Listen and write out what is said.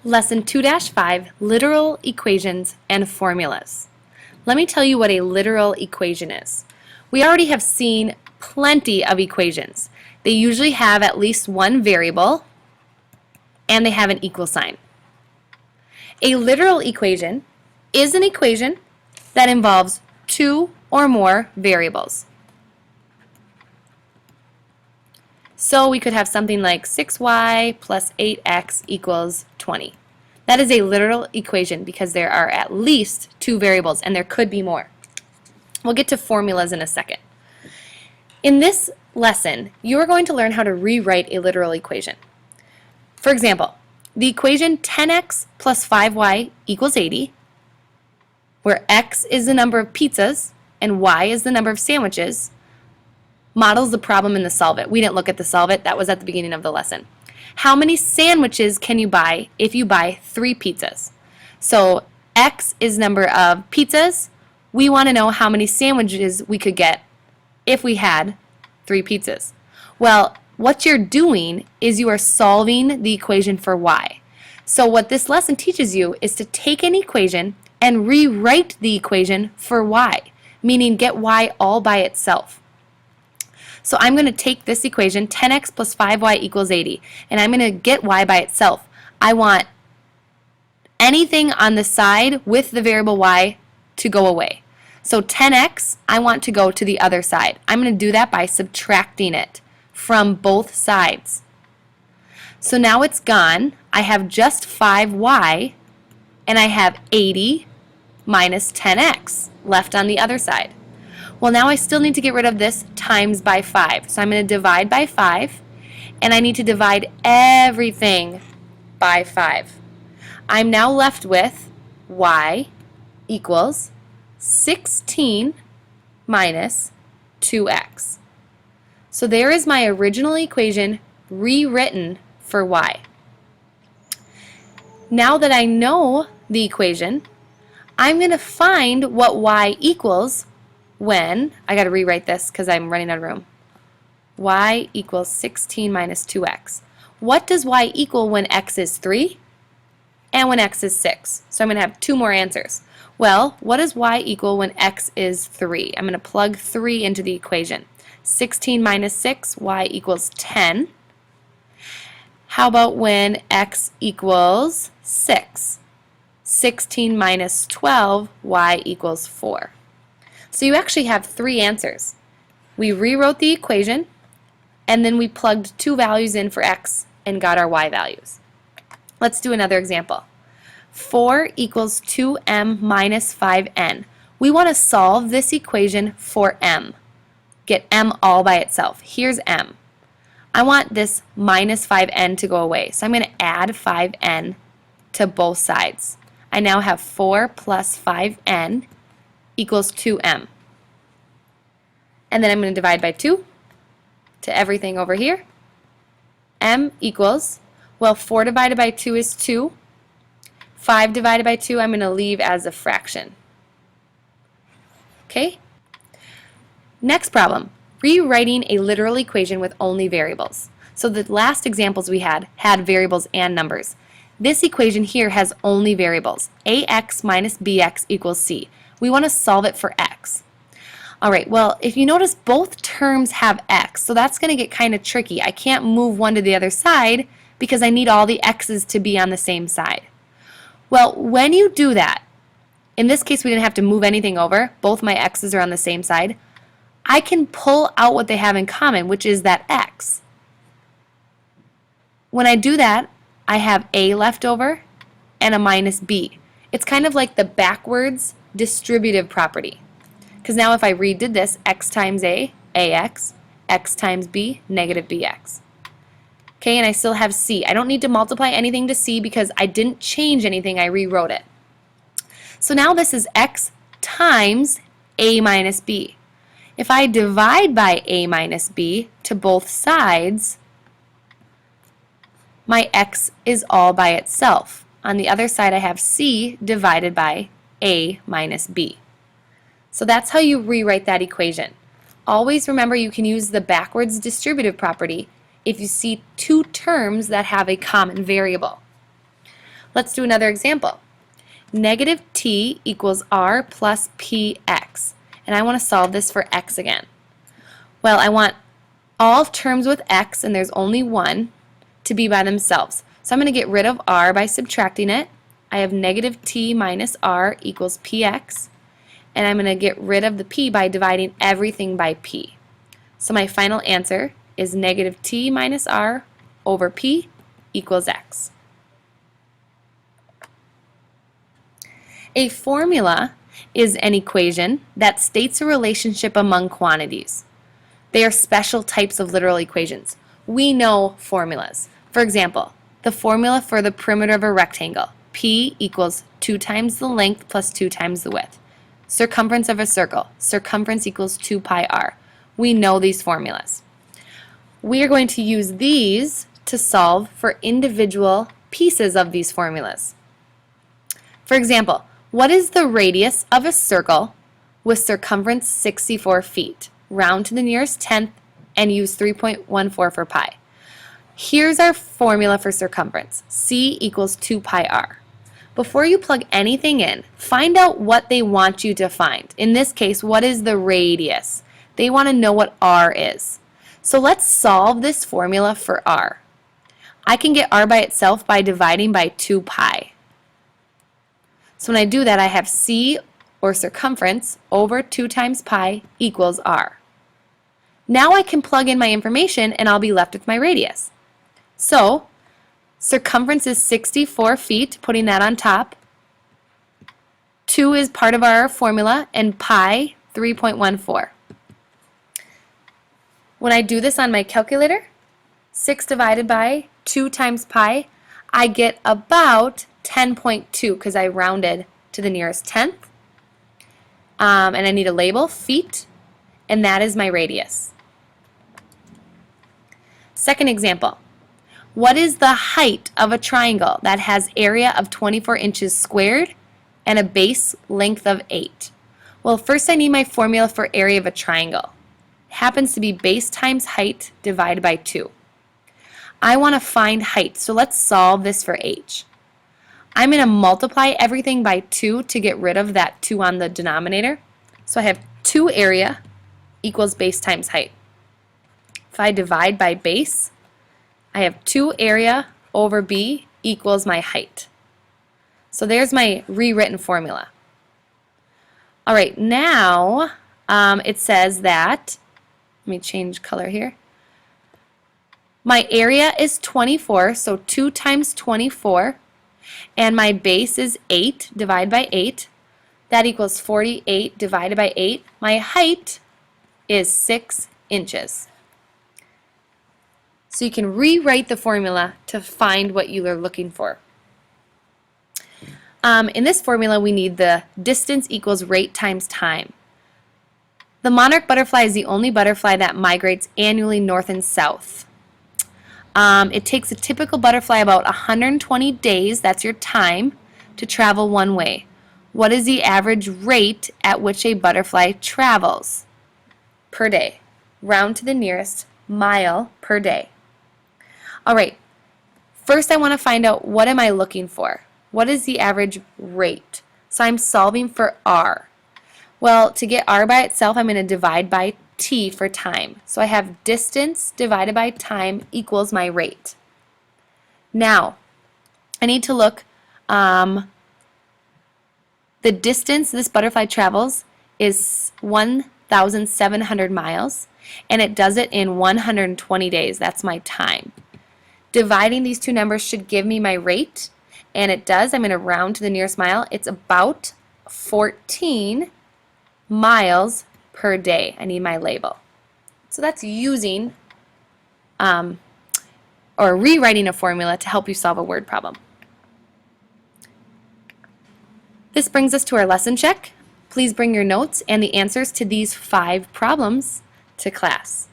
Lesson 2-5, Literal Equations and Formulas. Let me tell you what a literal equation is. We already have seen plenty of equations. They usually have at least one variable and they have an equal sign. A literal equation is an equation that involves two or more variables. So we could have something like 6y plus 8x equals 20. That is a literal equation because there are at least two variables and there could be more. We'll get to formulas in a second. In this lesson, you are going to learn how to rewrite a literal equation. For example, the equation 10x plus 5y equals 80, where x is the number of pizzas and y is the number of sandwiches, models the problem in the solve it. We didn't look at the solve it. That was at the beginning of the lesson. How many sandwiches can you buy if you buy 3 pizzas? So x is number of pizzas. We want to know how many sandwiches we could get if we had 3 pizzas. Well, what you're doing is you are solving the equation for y. So what this lesson teaches you is to take an equation and rewrite the equation for y, meaning get y all by itself. So I'm going to take this equation, 10x plus 5y equals 80, and I'm going to get y by itself. I want anything on the side with the variable y to go away. So 10x, I want to go to the other side. I'm going to do that by subtracting it from both sides. So now it's gone. I have just 5y, and I have 80 minus 10x left on the other side. Well, now I still need to get rid of this times by 5. So I'm going to divide by 5, and I need to divide everything by 5. I'm now left with y equals 16 minus 2x. So there is my original equation rewritten for y. Now that I know the equation, I'm going to find what y equals when, I got to rewrite this because I'm running out of room, y equals 16 minus 2x. What does y equal when x is 3 and when x is 6? So I'm going to have 2 more answers. Well, what does y equal when x is 3? I'm going to plug 3 into the equation. 16 minus 6, y equals 10. How about when x equals 6? 16 minus 12, y equals 4. So you actually have 3 answers. We rewrote the equation, and then we plugged 2 values in for x and got our y values. Let's do another example. 4 equals 2m minus 5n. We want to solve this equation for m. Get m all by itself. Here's m. I want this minus 5n to go away, so I'm going to add 5n to both sides. I now have 4 plus 5n equals 2m. And then I'm going to divide by 2 to everything over here. M equals, well, 4 divided by 2 is 2. 5 divided by 2 I'm going to leave as a fraction. Okay? Next problem, rewriting a literal equation with only variables. So the last examples we had variables and numbers. This equation here has only variables. ax minus bx equals c. We want to solve it for x. Alright, well, if you notice, both terms have x, so that's going to get kind of tricky. I can't move one to the other side because I need all the x's to be on the same side. Well, when you do that, in this case we didn't have to move anything over, both my x's are on the same side, I can pull out what they have in common, which is that x. When I do that, I have a left over and a minus b. It's kind of like the backwards distributive property. Because now if I redid this, x times a, ax, x times b, negative bx. Okay, and I still have c. I don't need to multiply anything to c because I didn't change anything, I rewrote it. So now this is x times a minus b. If I divide by a minus b to both sides, my x is all by itself. On the other side I have c divided by a minus b. So that's how you rewrite that equation. Always remember you can use the backwards distributive property if you see two terms that have a common variable. Let's do another example. Negative t equals r plus px. And I want to solve this for x again. Well, I want all terms with x, and there's only one, to be by themselves. So I'm going to get rid of r by subtracting it. I have negative t minus r equals px. And I'm going to get rid of the p by dividing everything by p. So my final answer is negative t minus r over p equals x. A formula is an equation that states a relationship among quantities. They are special types of literal equations. We know formulas. For example, the formula for the perimeter of a rectangle, p equals 2 times the length plus 2 times the width. Circumference of a circle, circumference equals 2 pi r. We know these formulas. We are going to use these to solve for individual pieces of these formulas. For example, what is the radius of a circle with circumference 64 feet? Round to the nearest tenth and use 3.14 for pi. Here's our formula for circumference. C equals 2 pi r. Before you plug anything in, find out what they want you to find. In this case, what is the radius? They want to know what r is. So let's solve this formula for r. I can get r by itself by dividing by 2 pi. So when I do that, I have c, or circumference, over 2 times pi equals r. Now I can plug in my information and I'll be left with my radius. So circumference is 64 feet, putting that on top. 2 is part of our formula, and pi, 3.14. When I do this on my calculator, 6 divided by 2 times pi, I get about 10.2 because I rounded to the nearest tenth. And I need a label, feet, and that is my radius. Second example. What is the height of a triangle that has area of 24 inches squared and a base length of 8? Well, first I need my formula for area of a triangle. It happens to be base times height divided by 2. I want to find height, so let's solve this for h. I'm going to multiply everything by 2 to get rid of that 2 on the denominator. So I have 2 area equals base times height. If I divide by base, I have 2 area over b equals my height. So there's my rewritten formula. All right, now it says that, let me change color here. My area is 24, so 2 times 24, and my base is 8 divided by 8. That equals 48 divided by 8. My height is 6 inches. So you can rewrite the formula to find what you are looking for. In this formula, we need the distance equals rate times time. The monarch butterfly is the only butterfly that migrates annually north and south. It takes a typical butterfly about 120 days, that's your time, to travel one way. What is the average rate at which a butterfly travels per day? Round to the nearest mile per day. All right, first I want to find out what am I looking for. What is the average rate? So I'm solving for r. Well, to get r by itself, I'm going to divide by t for time. So I have distance divided by time equals my rate. Now, I need to look, the distance this butterfly travels is 1,700 miles, and it does it in 120 days. That's my time. Dividing these two numbers should give me my rate, and it does. I'm going to round to the nearest mile. It's about 14 miles per day. I need my label. So that's using or rewriting a formula to help you solve a word problem. This brings us to our lesson check. Please bring your notes and the answers to these 5 problems to class.